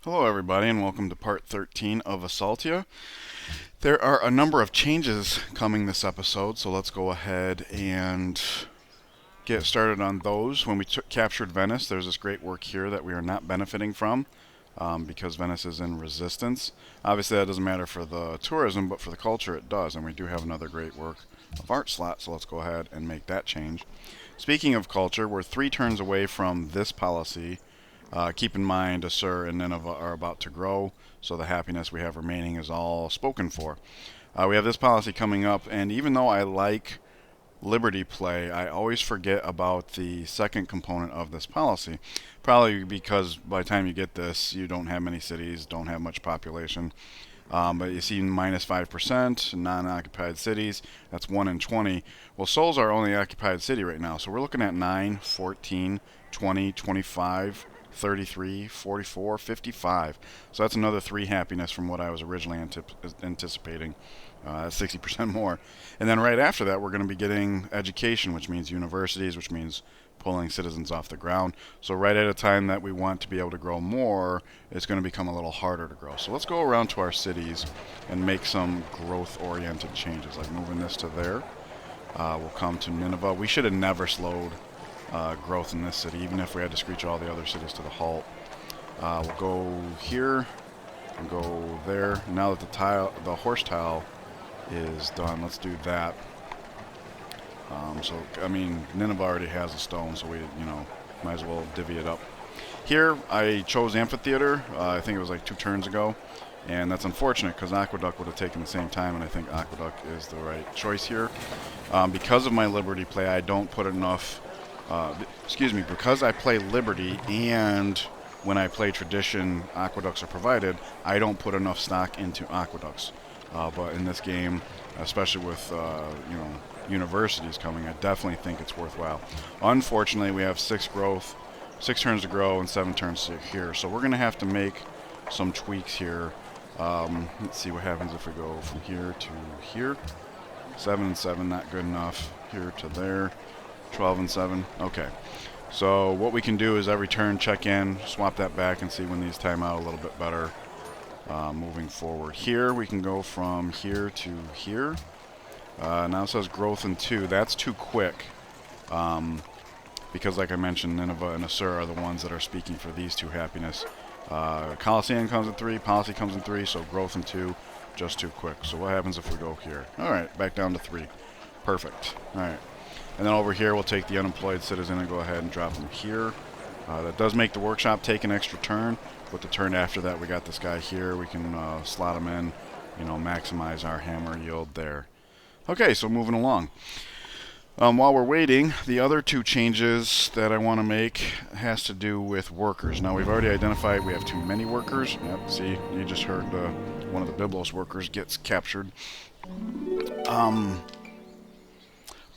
Hello, everybody, and welcome to part 13 of Assaltya. There are a number of changes coming this episode, so let's go ahead and get started on those. When we captured Venice, there's this great work here that we are not benefiting from because Venice is in resistance. Obviously, that doesn't matter for the tourism, but for the culture, it does, and we do have another great work of art slot, so let's go ahead and make that change. Speaking of culture, we're 3 turns away from this policy. Keep in mind, Assur and Nineveh are about to grow, so the happiness we have remaining is all spoken for. We have this policy coming up, and even though I like liberty play, I always forget about the second component of this policy. Probably because by the time you get this, you don't have many cities, don't have much population. But you see minus 5%, non-occupied cities, that's 1 in 20. Well, Seoul's our only occupied city right now, so we're looking at 9, 14, 20, 25, 33, 44, 55. So that's another 3 happiness from what I was originally anticipating. That's 60% more. And then right after that, we're going to be getting education, which means universities, which means pulling citizens off the ground. So right at a time that we want to be able to grow more, it's going to become a little harder to grow. So let's go around to our cities and make some growth-oriented changes, like moving this to there. We'll come to Nineveh. We should have never slowed growth in this city, even if we had to screech all the other cities to the halt. We'll go here and go there. Now that the horse tile is done, let's do that. I mean, Nineveh already has a stone, so we, might as well divvy it up. Here, I chose amphitheater. I think it was like 2 turns ago, and that's unfortunate because aqueduct would have taken the same time, and I think aqueduct is the right choice here. Because of my liberty play, I don't put enough. Because I play liberty and when I play tradition, aqueducts are provided, I don't put enough stock into aqueducts. But in this game, especially with universities coming, I definitely think it's worthwhile. Unfortunately, we have 6 turns to grow and 7 turns to here, so we're going to have to make some tweaks here. Let's see what happens if we go from here to here. 7 and 7, not good enough. Here to there. 12 and 7. Okay. So what we can do is every turn check in, swap that back, and see when these time out a little bit better. Moving forward here, we can go from here to here. Now it says growth in 2. That's too quick. Because like I mentioned, Nineveh and Assur are the ones that are speaking for these 2 happiness. Coliseum comes in 3, policy comes in 3, so growth in 2, just too quick. So what happens if we go here? Alright, back down to 3. Perfect. Alright. And then over here, we'll take the unemployed citizen and go ahead and drop him here. That does make the workshop take an extra turn. But the turn after that, we got this guy here. We can slot him in, maximize our hammer yield there. Okay, so moving along. While we're waiting, the other 2 changes that I want to make has to do with workers. Now, we've already identified we have too many workers. Yep, see, you just heard one of the Byblos workers gets captured.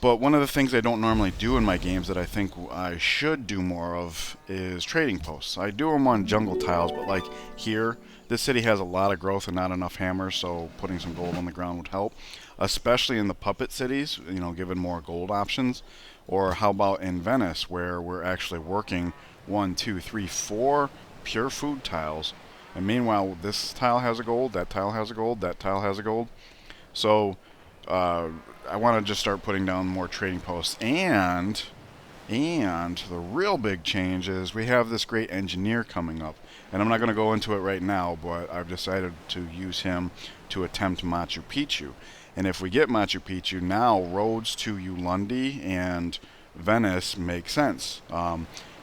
But one of the things I don't normally do in my games that I think I should do more of is trading posts. I do them on jungle tiles, but like here, this city has a lot of growth and not enough hammers, so putting some gold on the ground would help. Especially in the puppet cities, given more gold options. Or how about in Venice, where we're actually working 1, 2, 3, 4 pure food tiles. And meanwhile, this tile has a gold, that tile has a gold, that tile has a gold. So I want to just start putting down more trading posts. And the real big change is we have this great engineer coming up. And I'm not going to go into it right now, but I've decided to use him to attempt Machu Picchu. And if we get Machu Picchu, now roads to Ulundi and Venice make sense.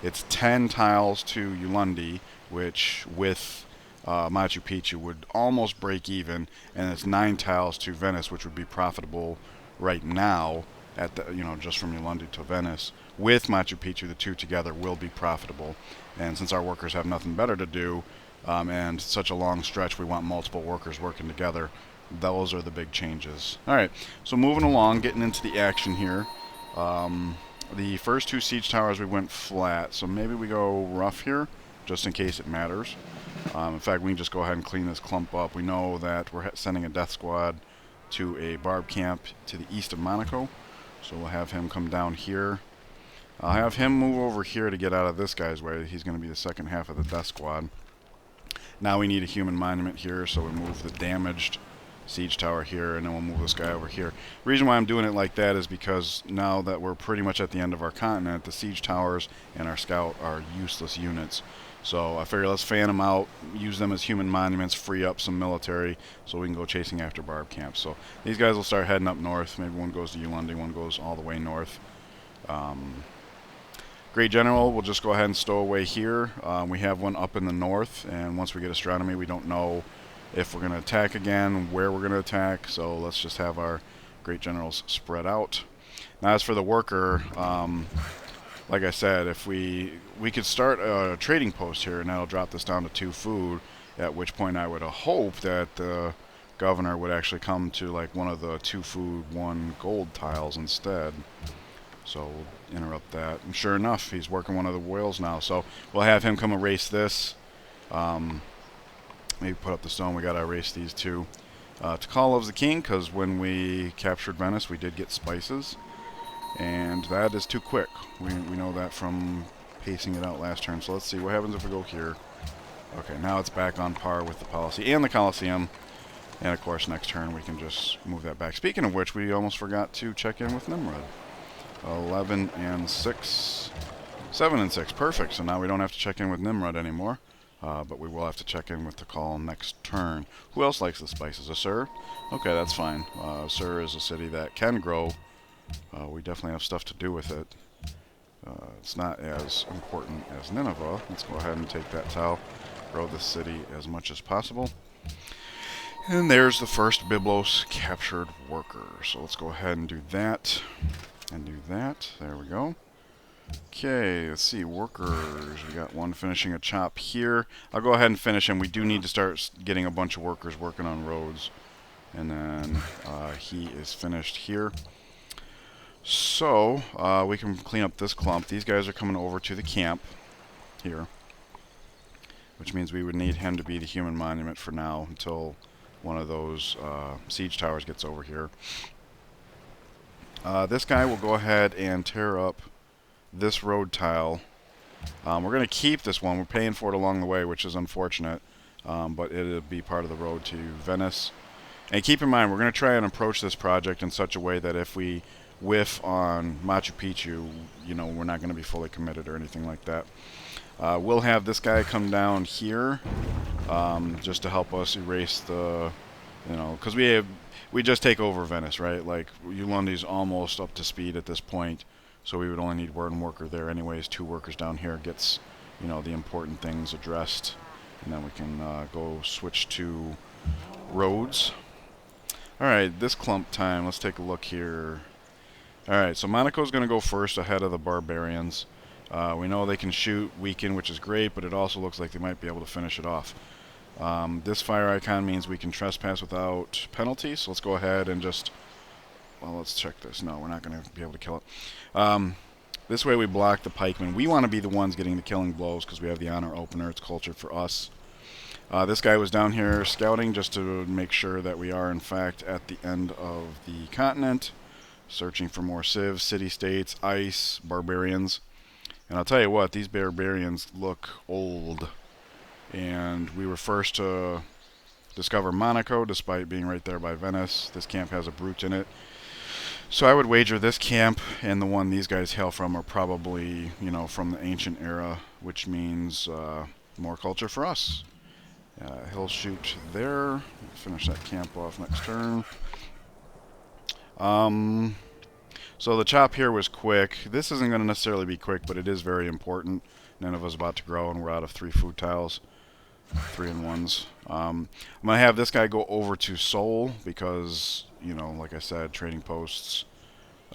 It's 10 tiles to Ulundi, which with Machu Picchu would almost break even, and it's 9 tiles to Venice, which would be profitable right now at the, just from Ulundi to Venice. With Machu Picchu, the 2 together will be profitable. And since our workers have nothing better to do, and such a long stretch, we want multiple workers working together. Those are the big changes. Alright, so moving along, getting into the action here. The first 2 siege towers we went flat, so maybe we go rough here, just in case it matters. In fact, we can just go ahead and clean this clump up. We know that we're sending a death squad to a barb camp to the east of Monaco, so we'll have him come down here. I'll have him move over here to get out of this guy's way. He's going to be the second half of the death squad. Now we need a human monument here, so we move the damaged siege tower here, and then we'll move this guy over here. The reason why I'm doing it like that is because now that we're pretty much at the end of our continent, the siege towers and our scout are useless units. So I figure let's fan them out, use them as human monuments, free up some military so we can go chasing after barb camps. So these guys will start heading up north. Maybe one goes to Ulundi, one goes all the way north. Great General, we'll just go ahead and stow away here. We have one up in the north, and once we get astronomy, we don't know if we're going to attack again, where we're going to attack, so let's just have our Great Generals spread out. Now as for the worker, like I said, if we could start a trading post here, and that'll drop this down to 2 food, at which point I would hope that the governor would actually come to like one of the 2 food, 1 gold tiles instead. So we'll interrupt that. And sure enough, he's working one of the whales now. So we'll have him come erase this. Maybe put up the stone. We got to erase these 2. Tikal loves the king, because when we captured Venice, we did get spices. And that is too quick. We know that from pacing it out last turn. So let's see what happens if we go here. Okay, now it's back on par with the policy and the Colosseum. And of course, next turn we can just move that back. Speaking of which, we almost forgot to check in with Nimrod. 11 and 6. 7 and 6. Perfect. So now we don't have to check in with Nimrod anymore. But we will have to check in with the call next turn. Who else likes the spices? Assur? Okay, that's fine. Assur is a city that can grow. We definitely have stuff to do with it. It's not as important as Nineveh. Let's go ahead and take that tile. Grow this city as much as possible. And there's the first Byblos captured worker. So let's go ahead and do that. And do that. There we go. Okay, let's see. Workers. We got one finishing a chop here. I'll go ahead and finish him. We do need to start getting a bunch of workers working on roads. And then he is finished here. So, we can clean up this clump. These guys are coming over to the camp here. Which means we would need him to be the human monument for now until one of those siege towers gets over here. This guy will go ahead and tear up this road tile. We're going to keep this one. We're paying for it along the way, which is unfortunate. But it'll be part of the road to Venice. And keep in mind, we're going to try and approach this project in such a way that if we whiff on Machu Picchu, you know, we're not going to be fully committed or anything like that. We'll have this guy come down here just to help us erase the, you know, because we just take over Venice, right? Like, Ulundi's almost up to speed at this point, so we would only need one worker there anyways. 2 workers down here gets, you know, the important things addressed, and then we can go switch to roads. Alright, this clump time, let's take a look here. Alright, so Monaco's going to go first ahead of the barbarians. We know they can shoot, weaken, which is great, but it also looks like they might be able to finish it off. This fire icon means we can trespass without penalty, so let's go ahead and just... Well, let's check this. No, we're not going to be able to kill it. This way we block the pikemen. We want to be the ones getting the killing blows because we have the honor opener. It's culture for us. This guy was down here scouting just to make sure that we are, in fact, at the end of the continent. Searching for more civs, city-states, ice, barbarians. And I'll tell you what, these barbarians look old. And we were first to discover Monaco, despite being right there by Venice. This camp has a brute in it. So I would wager this camp and the one these guys hail from are probably, you know, from the ancient era, which means more culture for us. He'll shoot there. Finish that camp off next turn. So the chop here was quick. This isn't going to necessarily be quick, but it is very important. Nineveh's about to grow, and we're out of 3 food tiles. 3 and 1s. I'm going to have this guy go over to Seoul because, you know, like I said, trading posts.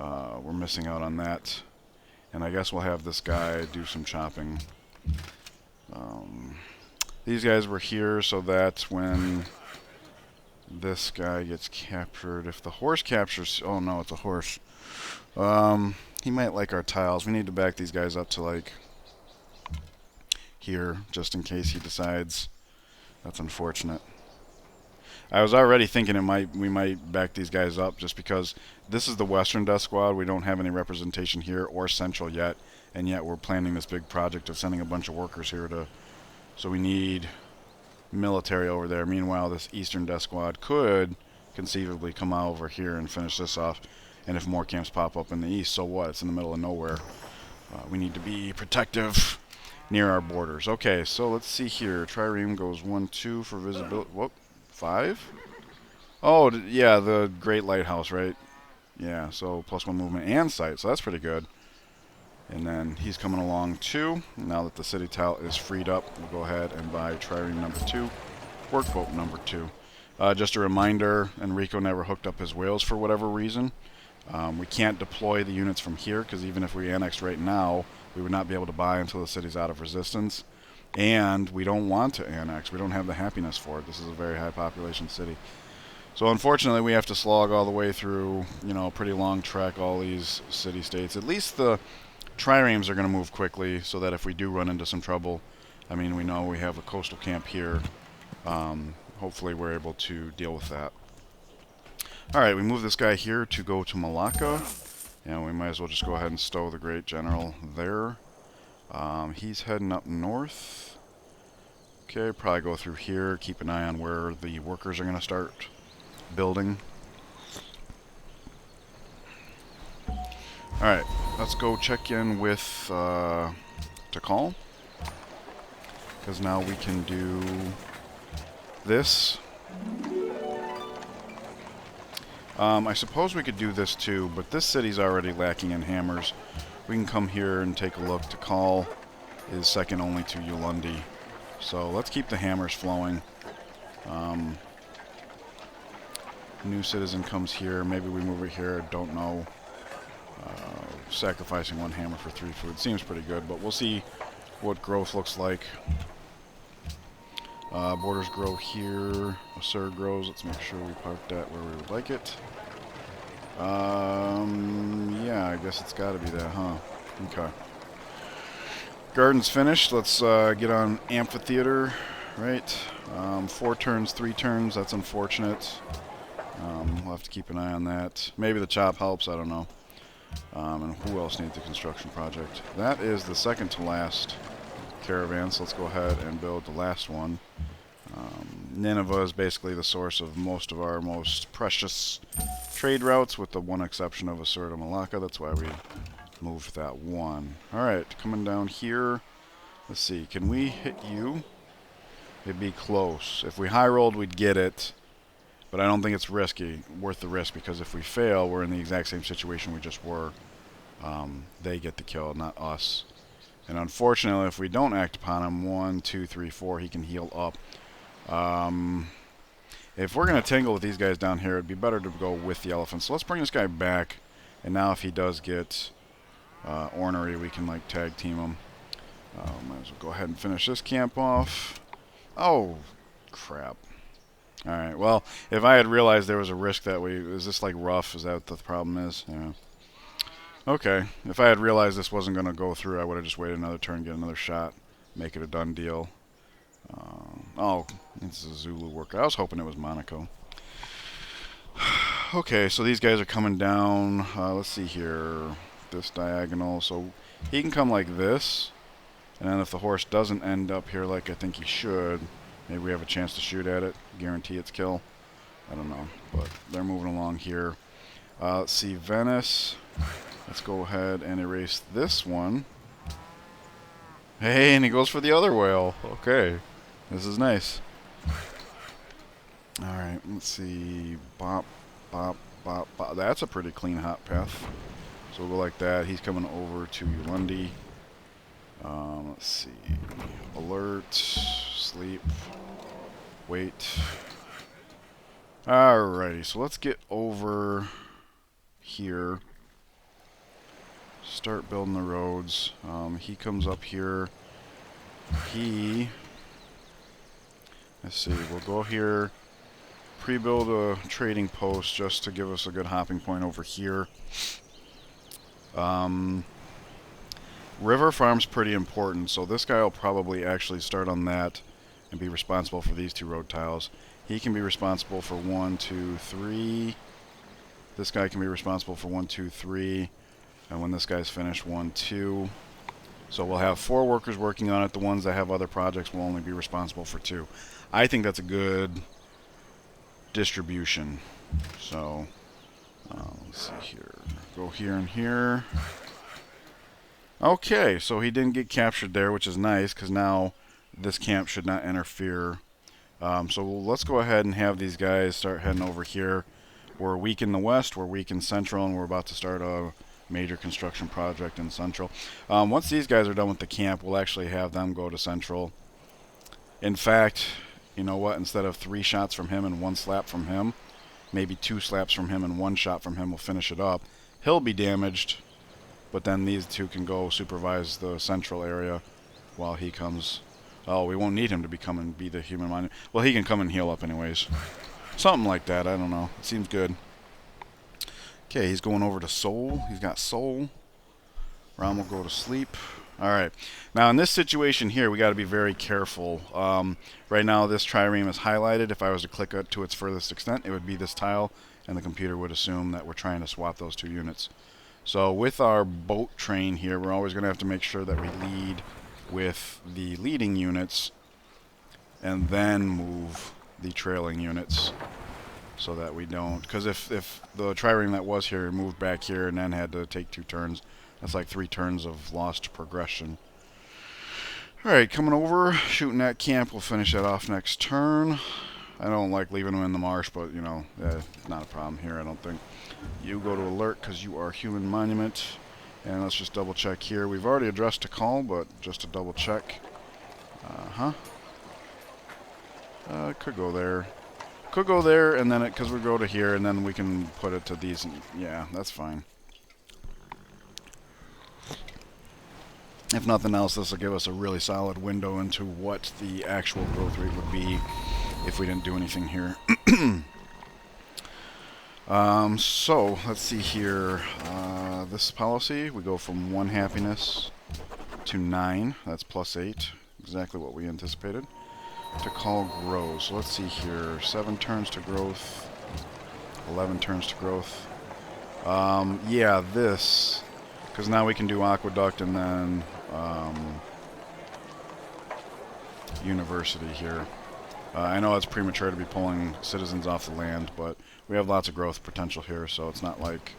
We're missing out on that. And I guess we'll have this guy do some chopping. These guys were here so that when this guy gets captured, if the horse captures... Oh, no, it's a horse. He might like our tiles. We need to back these guys up to, like, here, just in case he decides. That's unfortunate. I was already thinking we might back these guys up just because this is the Western Death Squad. We don't have any representation here or Central yet, and yet we're planning this big project of sending a bunch of workers here to... So we need military over there. Meanwhile, this Eastern Death Squad could conceivably come out over here and finish this off. And if more camps pop up in the east, so what? It's in the middle of nowhere. We need to be protective near our borders. Okay, so let's see here. Trireme goes 1-2 for visibility. Whoop, 5? Oh, yeah, the Great Lighthouse, right? Yeah, so +1 movement and sight, so that's pretty good. And then he's coming along too. Now that the city tile is freed up, we'll go ahead and buy Trireme number 2, Workboat number 2. Just a reminder, Enrico never hooked up his whales for whatever reason. We can't deploy the units from here because even if we annexed right now, we would not be able to buy until the city's out of resistance. And we don't want to annex. We don't have the happiness for it. This is a very high population city. So unfortunately, we have to slog all the way through, you know, a pretty long trek, all these city-states. At least the triremes are going to move quickly so that if we do run into some trouble, I mean, we know we have a coastal camp here. Hopefully we're able to deal with that. Alright, we move this guy here to go to Malacca. And we might as well just go ahead and stow the Great General there. He's heading up north. Okay, probably go through here. Keep an eye on where the workers are going to start building. Alright, let's go check in with Tikal. Because now we can do this. I suppose we could do this too, but this city's already lacking in hammers. We can come here and take a look. Tikal is second only to Ulundi. So let's keep the hammers flowing. New citizen comes here. Maybe we move it here. Don't know. Sacrificing 1 hammer for 3 food seems pretty good, but we'll see what growth looks like. Borders grow here. Assur grows. Let's make sure we park that where we would like it. Yeah, I guess it's got to be that, huh? Okay. Garden's finished. Let's get on Amphitheater, right? 4 turns, 3 turns. That's unfortunate. We'll have to keep an eye on that. Maybe the chop helps. I don't know. And who else needs a construction project? That is the second to last caravan, so let's go ahead and build the last one. Nineveh is basically the source of most of our most precious trade routes, with the one exception of Assur to Malacca. That's why we moved that one. Alright, coming down here. Let's see, can we hit you? It'd be close. If we high rolled, we'd get it. But I don't think it's worth the risk, because if we fail, we're in the exact same situation we just were. They get the kill, not us. And unfortunately, if we don't act upon him, 1, 2, 3, 4, he can heal up. If we're going to tangle with these guys down here, it'd be better to go with the elephant. So let's bring this guy back. And now if he does get ornery, we can like tag team him. Might as well go ahead and finish this camp off. Oh, crap. Alright, well, if I had realized there was a risk that is this like rough? Is that what the problem is? Yeah. Okay, if I had realized this wasn't going to go through, I would have just waited another turn, get another shot, make it a done deal. Oh, it's a Zulu worker. I was hoping it was Monaco. Okay, so these guys are coming down. Let's see here. This diagonal. So he can come like this. And then if the horse doesn't end up here like I think he should, maybe we have a chance to shoot at it. Guarantee its kill. I don't know. But they're moving along here. Let's see. Venice. Let's go ahead and erase this one. Hey, and he goes for the other whale. Okay. This is nice. Alright, let's see. Bop, bop, bop, bop. That's a pretty clean hot path. So we'll go like that. He's coming over to Ulundi. Let's see. Alert. Sleep. Wait. Alrighty, so let's get over here. Start building the roads. He comes up here. Let's see, we'll go here, pre-build a trading post just to give us a good hopping point over here. River farm's pretty important, so this guy will probably actually start on that and be responsible for these 2 road tiles. He can be responsible for 1, 2, 3. This guy can be responsible for 1, 2, 3. And when this guy's finished, 1, 2. So we'll have 4 workers working on it. The ones that have other projects will only be responsible for 2. I think that's a good distribution. So let's see here. Go here and here. Okay, so he didn't get captured there, which is nice, because now this camp should not interfere. So let's go ahead and have these guys start heading over here. We're weak in the west, we're weak in central, and we're about to start a major construction project in central. Once these guys are done with the camp, we'll actually have them go to central. In fact, you know what? Instead of 3 shots from him and 1 slap from him, maybe 2 slaps from him and 1 shot from him will finish it up. He'll be damaged, but then these 2 can go supervise the central area while he comes. Oh, we won't need him to come and be the human monument. Well, he can come and heal up anyways. Something like that, I don't know. It seems good. Okay, he's going over to Soul. He's got Soul. Ram will go to sleep. Alright. Now, in this situation here, we got to be very careful. Right now, this trireme is highlighted. If I was to click it to its furthest extent, it would be this tile, and the computer would assume that we're trying to swap those 2 units. So, with our boat train here, we're always going to have to make sure that we lead with the leading units, and then move the trailing units, so that we don't, because if the trireme that was here moved back here and then had to take 2 turns, that's like 3 turns of lost progression. Alright, coming over, shooting that camp. We'll finish that off next turn. I don't like leaving them in the marsh, but you know, not a problem here, I don't think. You go to alert because you are human monument. And let's just double check here. We've already addressed a call, but just to double check. Could go there. Could go there, and then because we go to here, and then we can put it to these. And, yeah, that's fine. If nothing else, this will give us a really solid window into what the actual growth rate would be if we didn't do anything here. So, let's see here. This policy, we go from 1 happiness to 9. That's +8. Exactly what we anticipated. To call grows. So let's see here. 7 turns to growth. 11 turns to growth. Yeah, this. Because now we can do aqueduct and then university here. I know it's premature to be pulling citizens off the land, but we have lots of growth potential here, so it's not like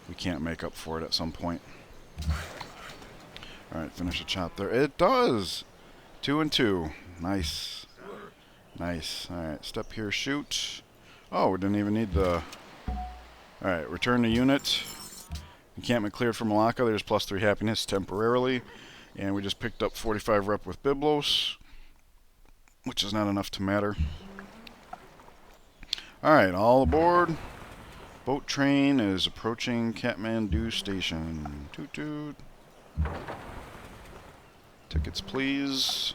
we can't make up for it at some point. Alright, finish the chop there. It does! 2 and 2. Nice. Nice. Alright, step here, shoot. Oh, we didn't even need the... Alright, return to unit. Encampment cleared for Malacca. There's +3 happiness temporarily. And we just picked up 45 rep with Byblos, which is not enough to matter. Alright, all aboard. Boat train is approaching Kathmandu station. Toot toot. Tickets, please.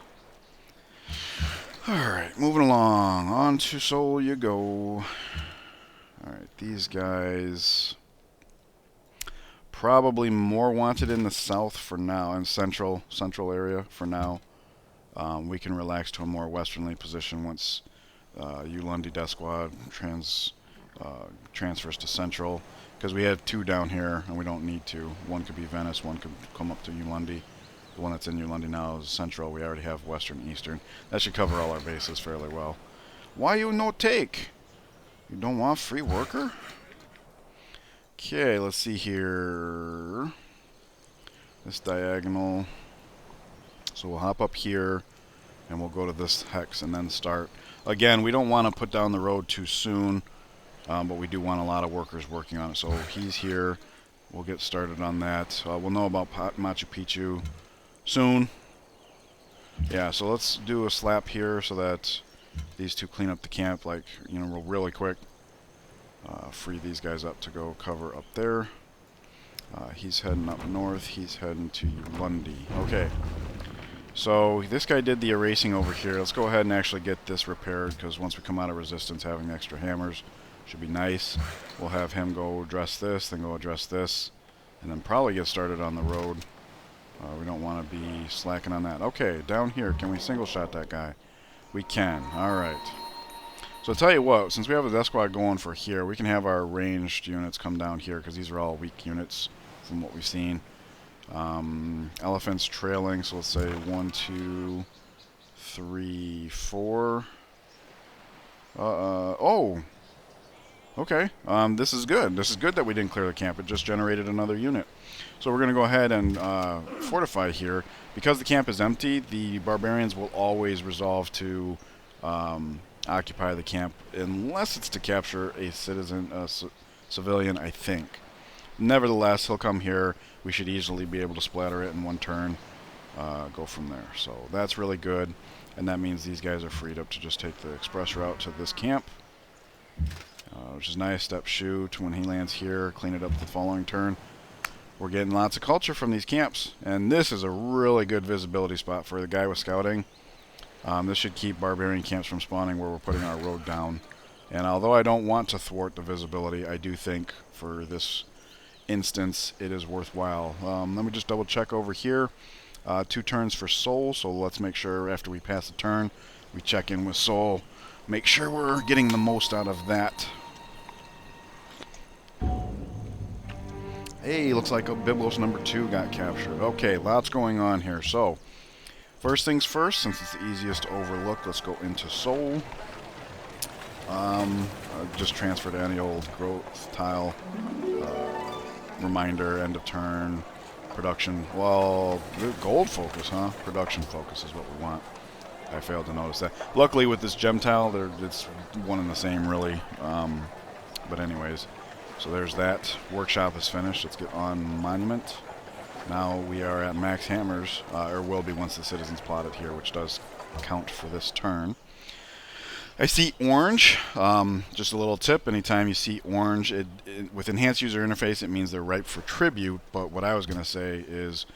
Alright, moving along. On to Seoul you go. Alright, these guys... probably more wanted in the south for now, in central area for now. We can relax to a more westernly position once Ulundi Death Squad transfers to central, because we had 2 down here and we don't need to. One could be Venice, one could come up to Ulundi. The one that's in Ulundi now is central. We already have western, eastern. That should cover all our bases fairly well. Why you no take? You don't want free worker? Okay, let's see here. This diagonal. So we'll hop up here, and we'll go to this hex and then start. Again, we don't want to put down the road too soon, but we do want a lot of workers working on it. So he's here. We'll get started on that. We'll know about Machu Picchu soon. Yeah, so let's do a slap here so that these 2 clean up the camp, like, you know, really quick. Free these guys up to go cover up there. He's heading up north. He's heading to Ulundi. Okay. So this guy did the erasing over here. Let's go ahead and actually get this repaired, because once we come out of resistance, having extra hammers should be nice. We'll have him go address this, then go address this, and then probably get started on the road. We don't want to be slacking on that. Okay, down here, can we single shot that guy? We can. Alright. So I'll tell you what, since we have a death squad going for here, we can have our ranged units come down here, because these are all weak units from what we've seen. Elephants trailing, so let's say 1, 2, 3, 4. Oh, okay. This is good. This is good that we didn't clear the camp. It just generated another unit. So we're going to go ahead and fortify here. Because the camp is empty, the barbarians will always resolve to occupy the camp, unless it's to capture a citizen, civilian, I think. Nevertheless, he'll come here. We should easily be able to splatter it in one turn. Go from there. So that's really good. And that means these guys are freed up to just take the express route to this camp. Which is nice. Step shoot when he lands here. Clean it up the following turn. We're getting lots of culture from these camps. And this is a really good visibility spot for the guy with scouting. This should keep barbarian camps from spawning where we're putting our road down. And although I don't want to thwart the visibility, I do think for this instance it is worthwhile. Let me just double check over here. 2 turns for soul, so let's make sure after we pass a turn we check in with soul. Make sure we're getting the most out of that. Hey, looks like Biblos number 2 got captured. Okay, lots going on here. So, first things first, since it's the easiest to overlook, let's go into soul. Just transfer to any old growth tile. Reminder, end of turn. Production, well, gold focus, huh? Production focus is what we want. I failed to notice that. Luckily with this gem tile, it's one and the same really. But anyways, so there's that. Workshop is finished. Let's get on monument. Now we are at max hammers, or will be once the citizen's plotted here, which does count for this turn. I see orange. Just a little tip, anytime you see orange, with enhanced user interface, it means they're ripe for tribute, but what I was going to say is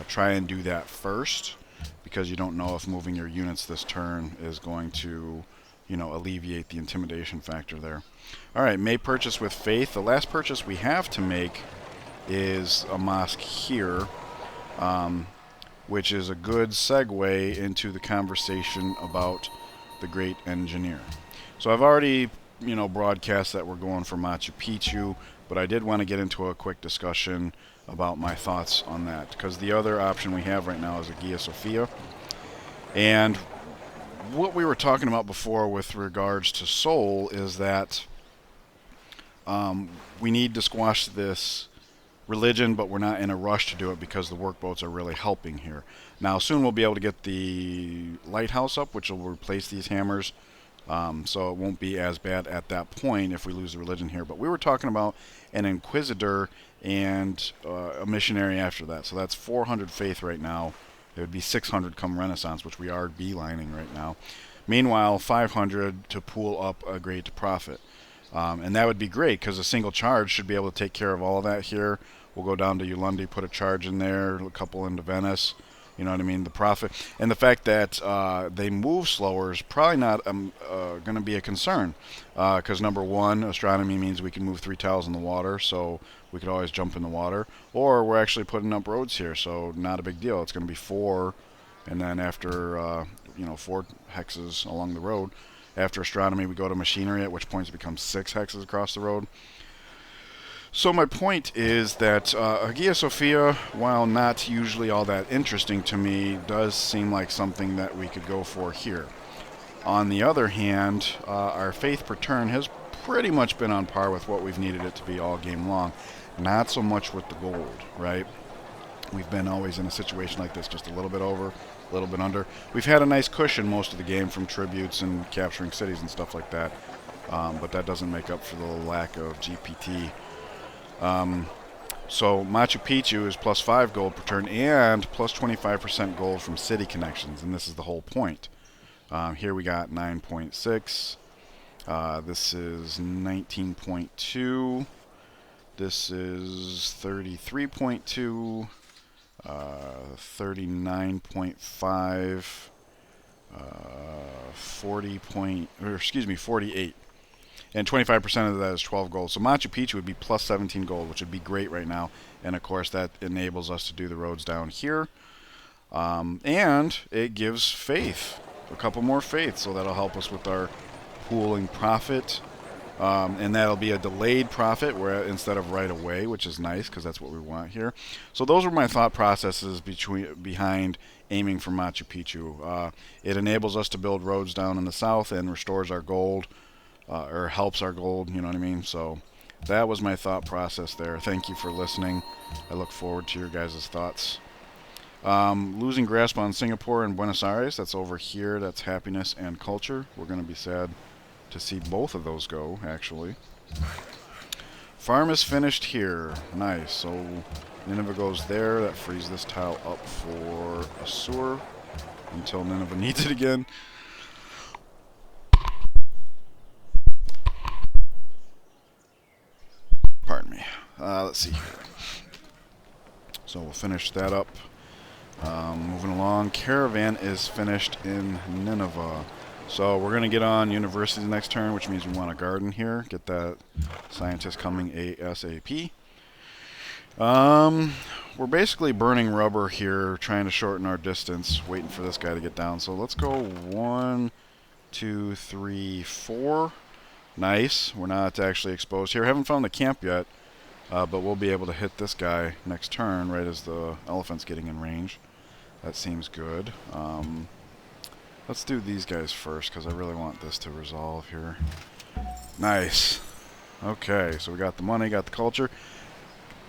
try and do that first, because you don't know if moving your units this turn is going to, alleviate the intimidation factor there. Alright, May purchase with faith. The last purchase we have to make is a mosque here, which is a good segue into the conversation about the great engineer. So I've already, broadcast that we're going for Machu Picchu, but I did want to get into a quick discussion about my thoughts on that, because the other option we have right now is Hagia Sophia. And what we were talking about before with regards to Seoul is that we need to squash this religion, but we're not in a rush to do it because the workboats are really helping here. Now soon we'll be able to get the lighthouse up, which will replace these hammers, so it won't be as bad at that point if we lose the religion here. But we were talking about an inquisitor and a missionary after that, so that's 400 faith right now. It would be 600 come Renaissance, which we are beelining right now. Meanwhile, 500 to pool up a great profit. And that would be great, because a single charge should be able to take care of all of that here. We'll go down to Ulundi, put a charge in there, a couple into Venice. You know what I mean? The profit. And the fact that they move slower is probably not going to be a concern. Because number one, astronomy means we can move 3 tiles in the water, so we could always jump in the water. Or we're actually putting up roads here, so not a big deal. It's going to be 4, and then after 4 hexes along the road. After astronomy, we go to machinery, at which point it becomes 6 hexes across the road. So my point is that Hagia Sophia, while not usually all that interesting to me, does seem like something that we could go for here. On the other hand, our faith per turn has pretty much been on par with what we've needed it to be all game long. Not so much with the gold, right? We've been always in a situation like this, just a little bit over, a little bit under. We've had a nice cushion most of the game from tributes and capturing cities and stuff like that, but that doesn't make up for the lack of GPT. So Machu Picchu is plus 5 gold per turn and plus 25% gold from city connections, and this is the whole point. Here we got 9.6. This is 19.2. This is 33.2. 39.5, 48. And 25% of that is 12 gold. So Machu Picchu would be plus 17 gold, which would be great right now. And of course that enables us to do the roads down here. And it gives faith, a couple more faith, so that'll help us with our pooling profit. And that'll be a delayed profit where instead of right away, which is nice because that's what we want here. So those were my thought processes behind aiming for Machu Picchu. It enables us to build roads down in the south and restores our gold, or helps our gold, you know what I mean? So that was my thought process there. Thank you for listening. I look forward to your guys' thoughts. Losing grasp on Singapore and Buenos Aires, that's over here. That's happiness and culture. We're going to be sad to see both of those go, actually. Farm is finished here. Nice. So Nineveh goes there. That frees this tile up for a sewer until Nineveh needs it again. Pardon me. Let's see here. So we'll finish that up. Moving along. Caravan is finished in Nineveh. So we're going to get on university next turn, which means we want a garden here. Get that scientist coming ASAP. We're basically burning rubber here, trying to shorten our distance, waiting for this guy to get down. So let's go 1, 2, 3, 4. Nice. We're not actually exposed here. Haven't found the camp yet, but we'll be able to hit this guy next turn right as the elephant's getting in range. That seems good. Let's do these guys first because I really want this to resolve here. Nice. Okay, so we got the money, got the culture.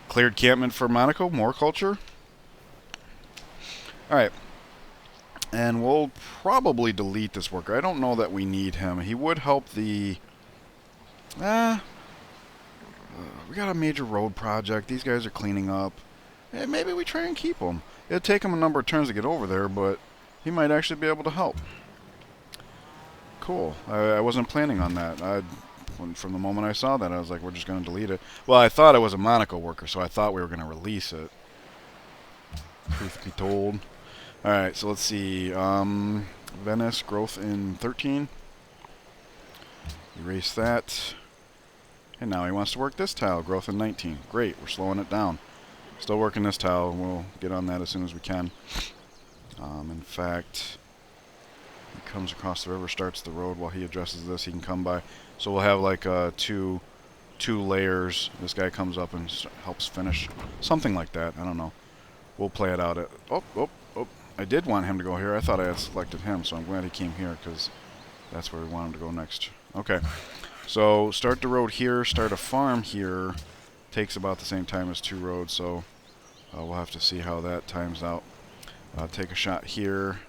Cleared campment for Monaco, more culture. Alright. And we'll probably delete this worker. I don't know that we need him. He would help the... we got a major road project. These guys are cleaning up. Maybe we try and keep him. It'd take him a number of turns to get over there, but he might actually be able to help. Cool. I wasn't planning on that. From the moment I saw that, I was like, we're just going to delete it. Well, I thought it was a Monaco worker, so I thought we were going to release it. Truth be told. Alright, so let's see. Venice, growth in 13. Erase that. And now he wants to work this tile, growth in 19. Great, we're slowing it down. Still working this tile, and we'll get on that as soon as we can. In fact, he comes across the river, starts the road while he addresses this. He can come by. So we'll have like two layers. This guy comes up and helps finish. Something like that. I don't know. We'll play it out. Oh. I did want him to go here. I thought I had selected him, so I'm glad he came here because that's where we want him to go next. Okay. So start the road here, start a farm here. Takes about the same time as 2 roads, so we'll have to see how that times out. Take a shot here,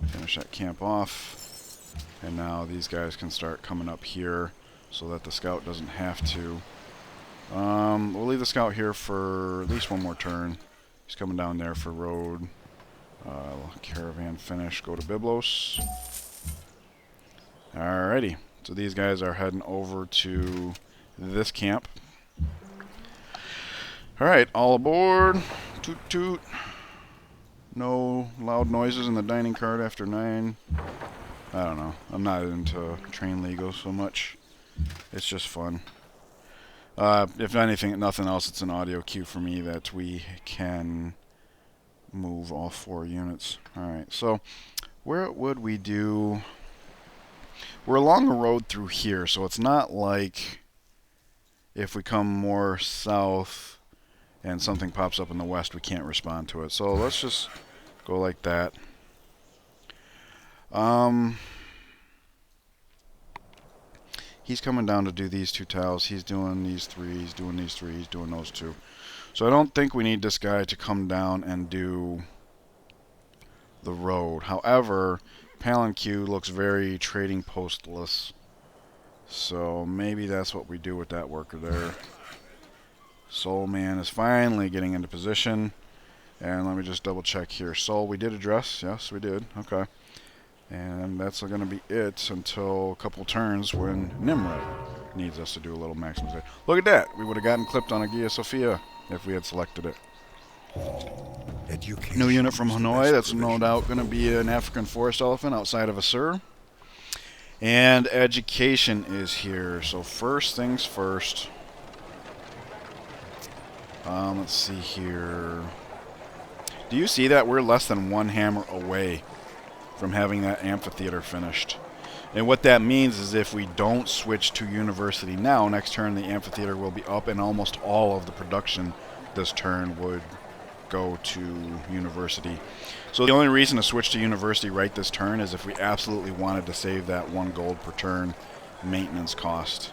finish that camp off, and now these guys can start coming up here so that the scout doesn't have to. We'll leave the scout here for at least one more turn. He's coming down there for road. Caravan finish, go to Byblos. Alrighty, so these guys are heading over to this camp. Alright, all aboard. Toot toot. No loud noises in the dining cart after 9. I don't know. I'm not into train Lego so much. It's just fun. If anything, nothing else, it's an audio cue for me that we can move all 4 units. Alright, so where would we do... We're along a road through here, so it's not like if we come more south and something pops up in the west, we can't respond to it. So let's just go like that. He's coming down to do these 2 tiles. He's doing these 3. He's doing these 3. He's doing those 2. So I don't think we need this guy to come down and do the road. However, Palanque looks very trading postless. So maybe that's what we do with that worker there. Soul Man is finally getting into position. And let me just double check here. Soul, we did address. Yes, we did. Okay. And that's going to be it until a couple turns when Nimrod needs us to do a little maximization. Look at that. We would have gotten clipped on Hagia Sophia if we had selected it. Education. New unit from Hanoi. That's no doubt going to be an African forest elephant outside of Assur. And education is here. So first things first. Let's see here. Do you see that? We're less than 1 hammer away from having that amphitheater finished. And what that means is if we don't switch to university now, next turn the amphitheater will be up, and almost all of the production this turn would go to university. So the only reason to switch to university right this turn is if we absolutely wanted to save that 1 gold per turn maintenance cost.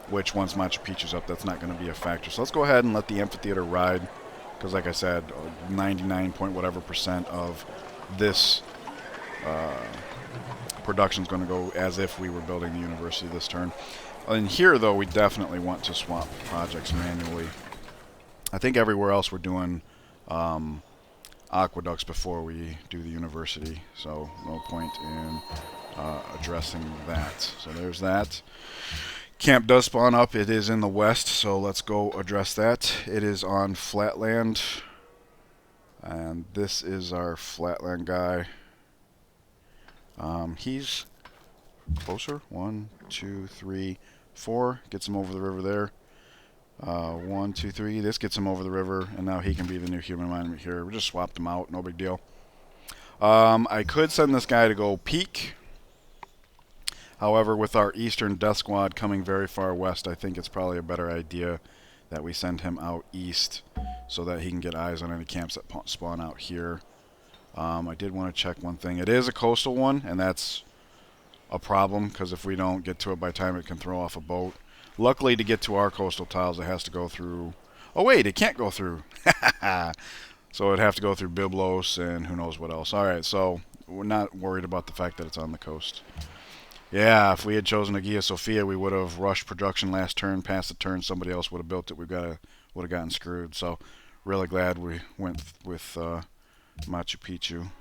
Which once Machu Picchu's up, that's not going to be a factor. So let's go ahead and let the amphitheater ride, because like I said, 99 point whatever percent of this production is going to go as if we were building the university this turn. In here, though, we definitely want to swap projects manually. I think everywhere else we're doing aqueducts before we do the university, so no point in addressing that. So there's that. Camp does spawn up. It is in the west, so let's go address that. It is on flatland, and this is our flatland guy. He's closer. 1, 2, 3, 4. Gets him over the river there. 1, 2, 3. This gets him over the river, and now he can be the new human monument here. We just swapped him out. No big deal. I could send this guy to go peak. However, with our Eastern Death Squad coming very far west, I think it's probably a better idea that we send him out east so that he can get eyes on any camps that spawn out here. I did want to check one thing. It is a coastal one, and that's a problem, because if we don't get to it by the time it can throw off a boat. Luckily, to get to our coastal tiles, it has to go through... Oh, wait, it can't go through. So it'd have to go through Byblos and who knows what else. Alright, so we're not worried about the fact that it's on the coast. Yeah, if we had chosen Hagia Sophia, we would have rushed production last turn, passed the turn, somebody else would have built it. We would have gotten screwed. So, really glad we went with Machu Picchu.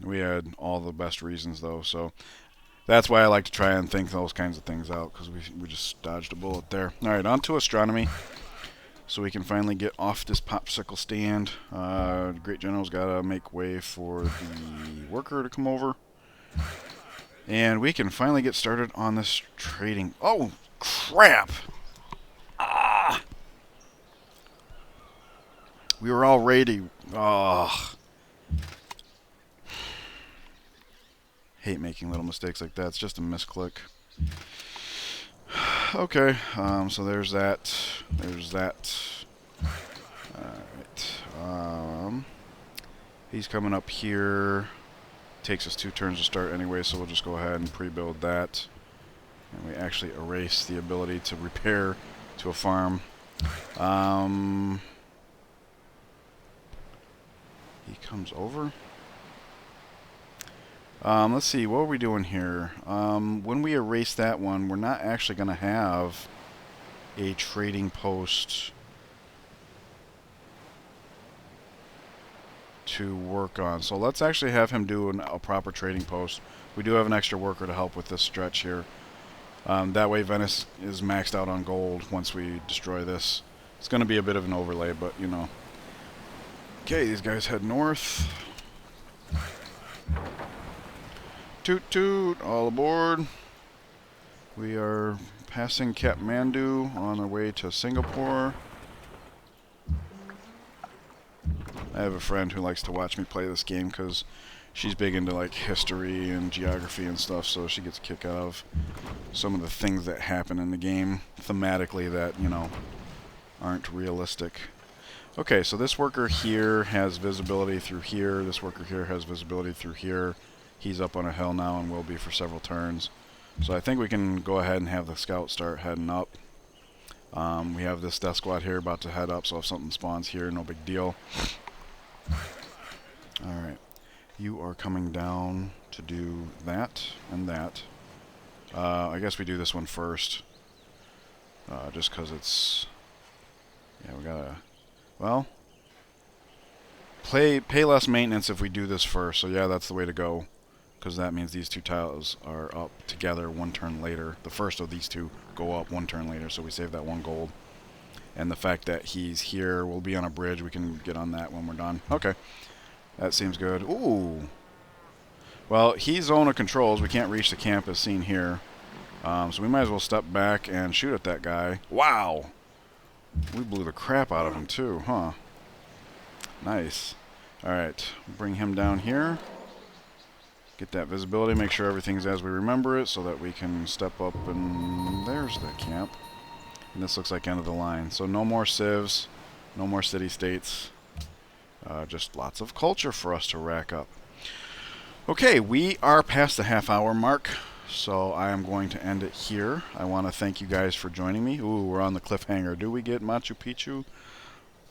We had all the best reasons, though, so that's why I like to try and think those kinds of things out, because we just dodged a bullet there. Alright, on to astronomy, so we can finally get off this popsicle stand. Great General's got to make way for the worker to come over. And we can finally get started on this trading. Oh, crap! Ah! We were all ready. Oh. Hate making little mistakes like that. It's just a misclick. Okay, so there's that. There's that. Alright. He's coming up here. Takes us 2 turns to start anyway, so we'll just go ahead and pre-build that. And we actually erase the ability to repair to a farm. He comes over. Let's see, what are we doing here? When we erase that one, we're not actually going to have a trading post to work on. So let's actually have him do a proper trading post. We do have an extra worker to help with this stretch here. That way Venice is maxed out on gold once we destroy this. It's going to be a bit of an overlay, but you know. Okay, these guys head north. Toot toot, all aboard. We are passing Kathmandu on our way to Singapore. I have a friend who likes to watch me play this game because she's big into like history and geography and stuff, so she gets a kick out of some of the things that happen in the game thematically that, you know, aren't realistic. Okay, so this worker here has visibility through here. This worker here has visibility through here. He's up on a hill now and will be for several turns. So I think we can go ahead and have the scout start heading up. We have this death squad here about to head up, so if something spawns here, no big deal. Alright, you are coming down to do that and that. I guess we do this one first. Just because it's... Yeah, we gotta... Well... Pay less maintenance if we do this first, so yeah, that's the way to go. Because that means these 2 tiles are up together 1 turn later. The first of these 2 go up 1 turn later, so we save that 1 gold. And the fact that he's here, we'll be on a bridge, we can get on that when we're done. Okay. That seems good. Ooh. Well, he's zone of controls. We can't reach the camp as seen here. So we might as well step back and shoot at that guy. Wow! We blew the crap out of him too, huh? Nice. Alright. Bring him down here. Get that visibility, make sure everything's as we remember it so that we can step up, and there's the camp. And this looks like end of the line. So no more civs, no more city-states. Just lots of culture for us to rack up. Okay, we are past the half-hour mark, so I am going to end it here. I want to thank you guys for joining me. Ooh, we're on the cliffhanger. Do we get Machu Picchu?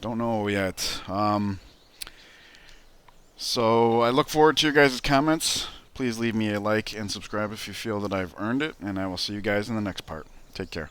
Don't know yet. So I look forward to your guys' comments. Please leave me a like and subscribe if you feel that I've earned it, and I will see you guys in the next part. Take care.